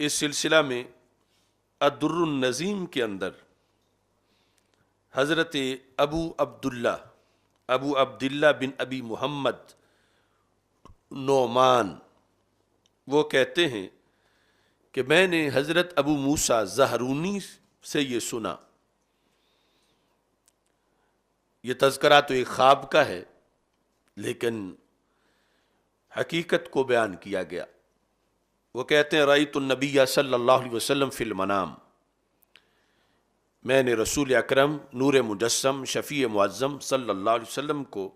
اس سلسلہ میں الدر النظیم کے اندر حضرت ابو عبداللہ بن ابی محمد نعمان وہ کہتے ہیں کہ میں نے حضرت ابو موسیٰ زہرونی سے یہ سنا. یہ تذکرہ تو ایک خواب کا ہے لیکن حقیقت کو بیان کیا گیا. وہ کہتے ہیں رأیت النبی صلی اللہ علیہ وسلم فی المنام، میں نے رسول اکرم نور مجسم شفیع معظم صلی اللہ علیہ وسلم کو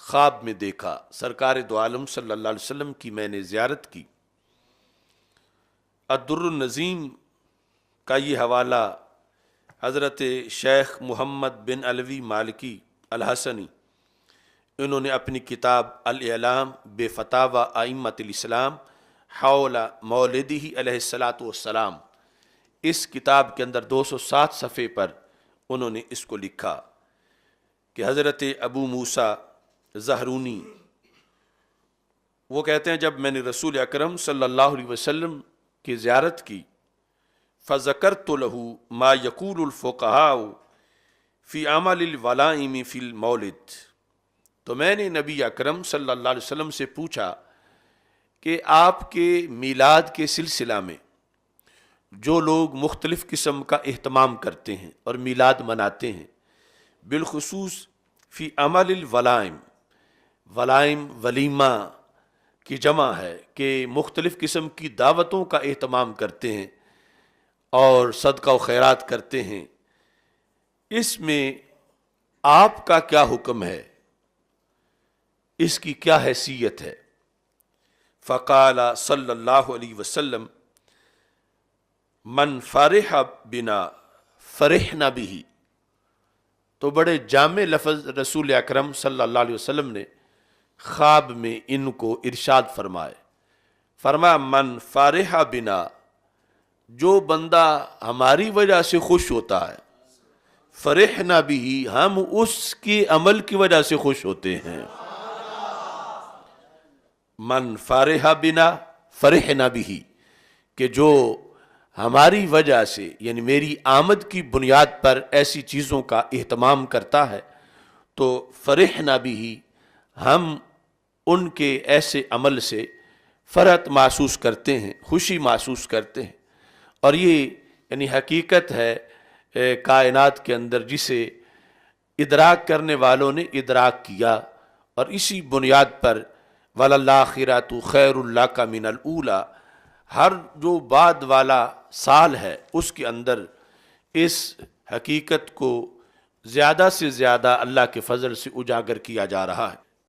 خواب میں دیکھا. سرکار دو عالم صلی اللہ علیہ وسلم کی میں نے زیارت کی. الدر النظیم کا یہ حوالہ حضرت شیخ محمد بن علوی مالکی الحسنی انہوں نے اپنی کتاب الاعلام بفتاوی ائمۃ الاسلام حول مولدہ علیہ الصلاۃ والسلام، اس کتاب کے اندر 207 صفحے پر انہوں نے اس کو لکھا کہ حضرت ابو موسیٰ زہرونی وہ کہتے ہیں جب میں نے رسول اکرم صلی اللہ علیہ وسلم کی زیارت کی فذکرت لہ ما یقول الفقہاء فی اعمال الولائم فی المولد، تو میں نے نبی اکرم صلی اللہ علیہ وسلم سے پوچھا کہ آپ کے میلاد کے سلسلہ میں جو لوگ مختلف قسم کا اہتمام کرتے ہیں اور میلاد مناتے ہیں، بالخصوص فی عمل الولائم، ولائم ولیمہ کی جمع ہے کہ مختلف قسم کی دعوتوں کا اہتمام کرتے ہیں اور صدقہ و خیرات کرتے ہیں، اس میں آپ کا کیا حکم ہے، اس کی کیا حیثیت ہے؟ فقال صلی اللہ علیہ وسلم من فرح بنا فرحنا به، تو بڑے جامع لفظ رسول اکرم صلی اللہ علیہ وسلم نے خواب میں ان کو ارشاد فرمایا من فرح بنا، جو بندہ ہماری وجہ سے خوش ہوتا ہے، فرحنا به، ہم اس کے عمل کی وجہ سے خوش ہوتے ہیں. من فرح بنا فرحنا به، کہ جو ہماری وجہ سے یعنی میری آمد کی بنیاد پر ایسی چیزوں کا اہتمام کرتا ہے تو فرحنا به، ہم ان کے ایسے عمل سے فرحت محسوس کرتے ہیں، خوشی محسوس کرتے ہیں. اور یہ یعنی حقیقت ہے کائنات کے اندر جسے ادراک کرنے والوں نے ادراک کیا، اور اسی بنیاد پر وَلَلْآخِرَةُ خَيْرٌ لَكَ مِنَ الْأُولَى، ہر جو بعد والا سال ہے اس کے اندر اس حقیقت کو زیادہ سے زیادہ اللہ کے فضل سے اجاگر کیا جا رہا ہے.